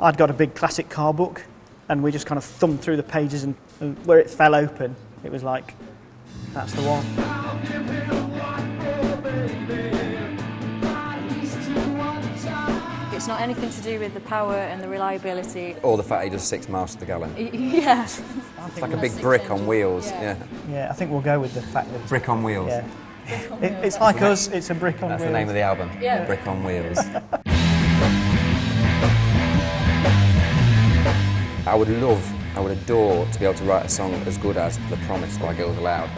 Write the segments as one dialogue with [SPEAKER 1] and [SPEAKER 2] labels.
[SPEAKER 1] I'd got a big classic car book, and we just kind of thumbed through the pages, and where it fell open, it was like, that's the one.
[SPEAKER 2] It's not anything to do with the power and the reliability.
[SPEAKER 3] Or the fact he does 6 miles to the gallon.
[SPEAKER 2] Yeah.
[SPEAKER 3] It's like a big brick on wheels.
[SPEAKER 1] Yeah, I think we'll go with the fact that...
[SPEAKER 3] Brick on wheels.
[SPEAKER 1] Yeah. It's like us, it's a brick on wheels.
[SPEAKER 3] That's the name of the album.
[SPEAKER 2] Yeah.
[SPEAKER 3] Brick on wheels. I would adore to be able to write a song as good as The Promise by Girls Aloud.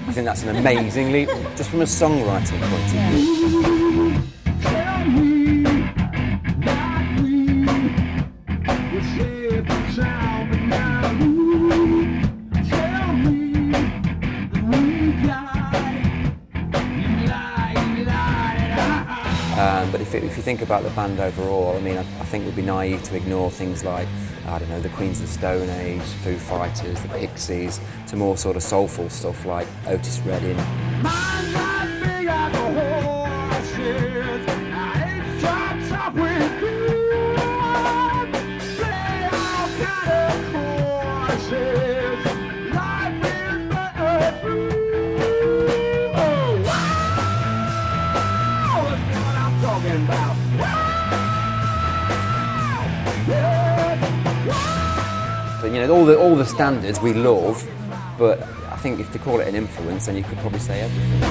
[SPEAKER 3] I think that's an amazingly, just from a songwriting point of view. But if you think about the band overall, I mean, I think it would be naive to ignore things like, I don't know, the Queens of the Stone Age, Foo Fighters, the Pixies, to more sort of soulful stuff like Otis Redding. You know, all the standards we love, but I think if to call it an influence, then you could probably say everything.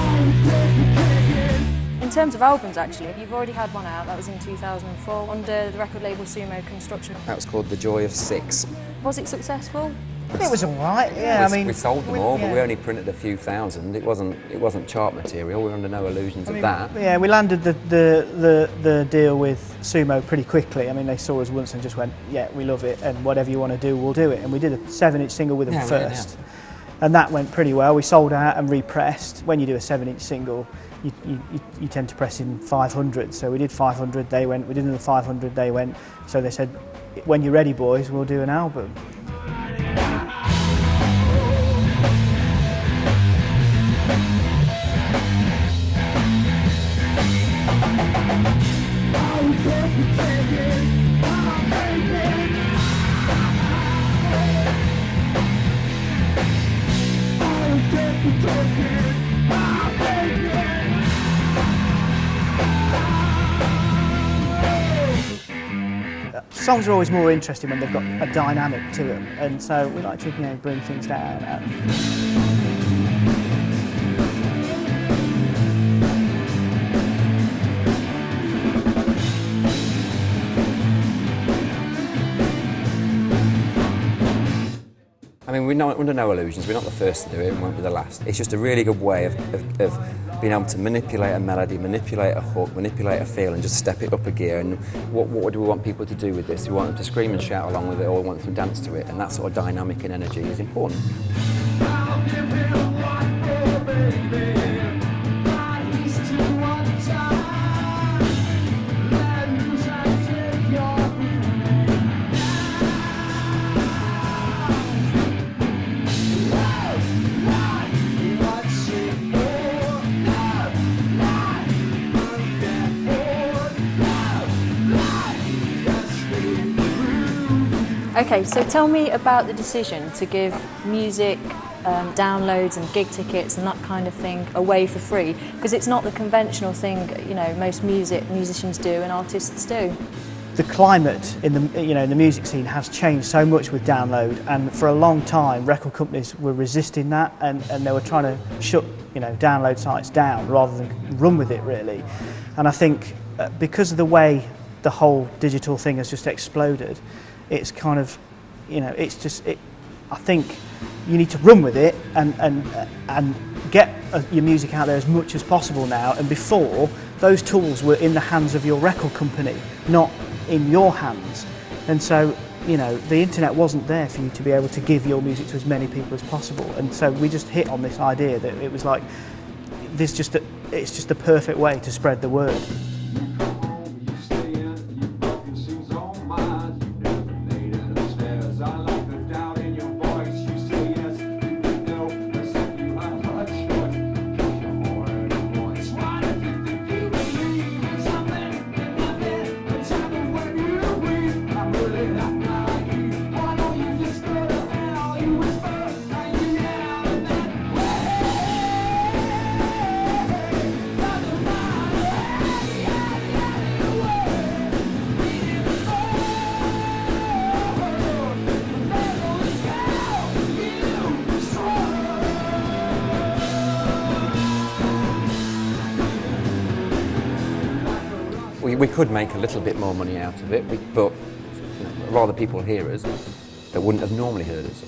[SPEAKER 2] In terms of albums, actually, you've already had one out. That was in 2004 under the record label Sumo Construction.
[SPEAKER 3] That was called The Joy of Six.
[SPEAKER 2] Was it successful?
[SPEAKER 1] It was all right. Yeah, I mean,
[SPEAKER 3] we sold them all, but we only printed a few thousand. It wasn't chart material. We were under no illusions of that.
[SPEAKER 1] Yeah, we landed the deal with Sumo pretty quickly. I mean, they saw us once and just went, yeah, we love it, and whatever you want to do, we'll do it. And we did a 7-inch single with them first, and that went pretty well. We sold out and repressed. When you do a 7-inch single, you tend to press in 500. So we did 500. They went. We did another 500. They went. So they said, when you're ready, boys, we'll do an album. Songs are always more interesting when they've got a dynamic to them, and so we like to bring things down.
[SPEAKER 3] I mean, we're under no illusions. We're not the first to do it and won't be the last. It's just a really good way of being able to manipulate a melody, manipulate a hook, manipulate a feel, and just step it up a gear. And what do we want people to do with this? Do we want them to scream and shout along with it, or we want them to dance to it? And that sort of dynamic and energy is important.
[SPEAKER 2] Okay, so tell me about the decision to give music downloads and gig tickets and that kind of thing away for free, because it's not the conventional thing, most musicians do and artists do.
[SPEAKER 1] The climate in the music scene has changed so much with download, and for a long time record companies were resisting that, and they were trying to shut download sites down rather than run with it really. And I think because of the way the whole digital thing has just exploded, it's kind of, I think you need to run with it and get your music out there as much as possible now. And before, those tools were in the hands of your record company, not in your hands. And so, the internet wasn't there for you to be able to give your music to as many people as possible. And so we just hit on this idea that it was like, it's just the perfect way to spread the word.
[SPEAKER 3] we could make a little bit more money out of it, but rather people hear us that wouldn't have normally heard us.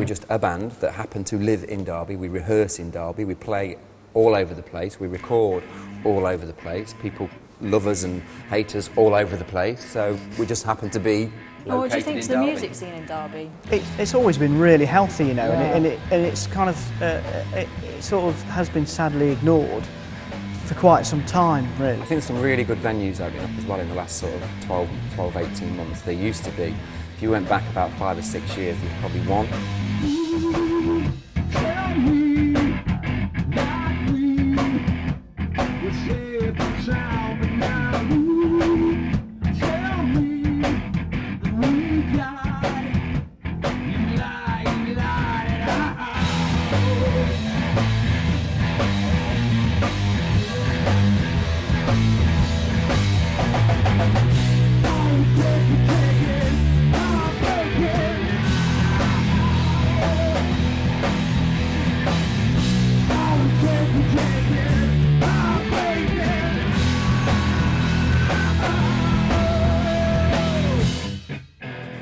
[SPEAKER 3] Just a band that happen to live in Derby. We rehearse in Derby, we play all over the place, we record all over the place. People love us and hate us all over the place, so we just happen to be located
[SPEAKER 2] what do you think
[SPEAKER 3] in
[SPEAKER 2] to the
[SPEAKER 3] Derby.
[SPEAKER 2] music scene in Derby?
[SPEAKER 1] It's always been really healthy, you know,
[SPEAKER 2] Yeah.
[SPEAKER 1] and it's kind of it sort of has been sadly ignored for quite some time, really.
[SPEAKER 3] I think some really good venues opening up as well in the last sort of 12, 18 months. There used to be, if you went back about 5 or 6 years, there was probably one.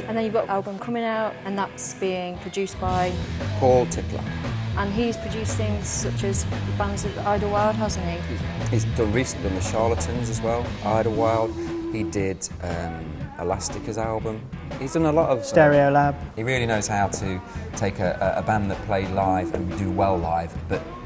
[SPEAKER 2] And then you've got an album coming out, and that's being produced by,
[SPEAKER 3] Paul Tippler.
[SPEAKER 2] and he's produced things such as bands of Idlewild, hasn't he?
[SPEAKER 3] He's recently done the Charlatans as well, Idlewild. He did Elastic's album. He's done a lot of...
[SPEAKER 1] Stereo Lab.
[SPEAKER 3] He really knows how to take a band that play live and do well live,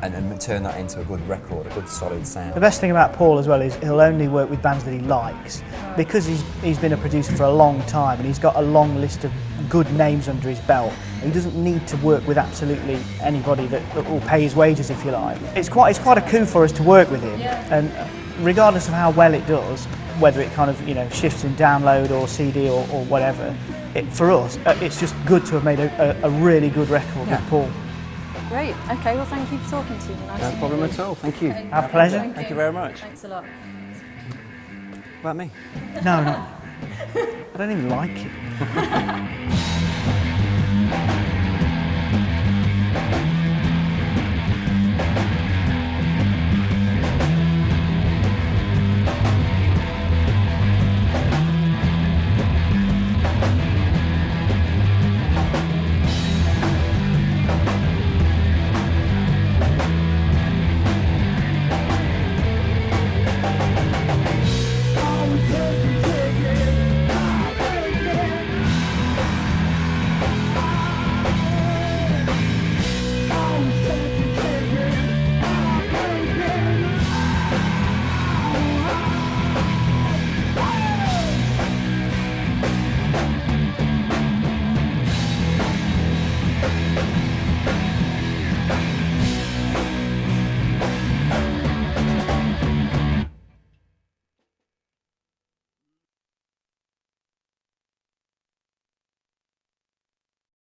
[SPEAKER 3] and turn that into a good record, a good solid sound.
[SPEAKER 1] The best thing about Paul as well is he'll only work with bands that he likes, because he's been a producer for a long time and he's got a long list of good names under his belt. He doesn't need to work with absolutely anybody that will pay his wages, if you like. It's quite a coup for us to work with him, and regardless of how well it does, whether it kind of shifts in download or CD or whatever, for us it's just good to have made a really good record with Paul.
[SPEAKER 2] Great. Okay, well, thank you for talking to me. Nice
[SPEAKER 3] No
[SPEAKER 2] to
[SPEAKER 3] problem
[SPEAKER 2] meet
[SPEAKER 3] at
[SPEAKER 2] you.
[SPEAKER 3] all, thank you.
[SPEAKER 1] Our pleasure.
[SPEAKER 3] Thank you very much.
[SPEAKER 2] Thanks a lot.
[SPEAKER 3] About me?
[SPEAKER 1] No, I don't even like it.